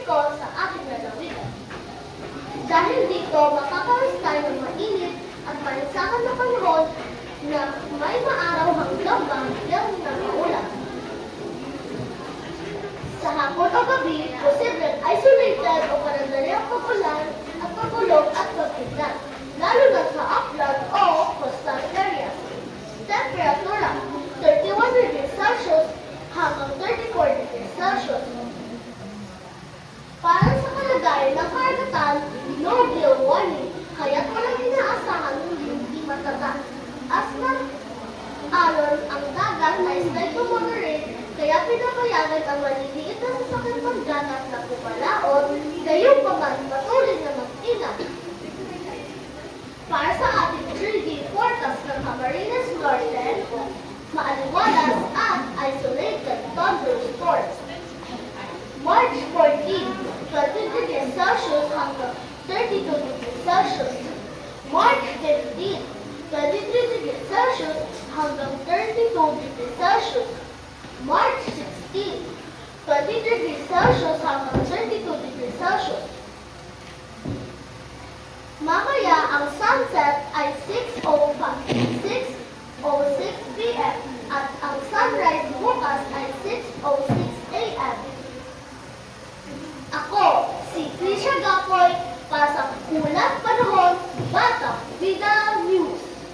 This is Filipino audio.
ko sa ating lalawigan. Dahil dito, makakaroon tayo ng mainit at malinsangan na panahon na may maaraw hanggang bahagyang na maulan. Sa hapon o gabi, posibleng isolated o panandaliang pag-ulan at pagulog at pagkidlat, lalo na sa upland o coastal areas. Temperatura, 31 degrees Celsius hanggang 34 degrees Celsius. Para sa kalagayan ng karagatan, no deal warning, kaya't walang inaasahan hindi matata. As na alon ang dagat na slide to moderate, kaya pinapayagan ang maliliit na sasakyan pagdagat na pumalaot, gayong paman patuloy na mag-ingat. Para sa ating 3D forecast ng Camarines Norte, maaliwalas at isolated thunderstorms. March 14, 20 degrees Celsius hanggang 32 degrees Celsius. March 15, 23 degrees Celsius hanggang 32 degrees Celsius. March 16, 20 degrees Celsius hanggang 32 degrees Celsius. Mamaya, ang sunset ay 6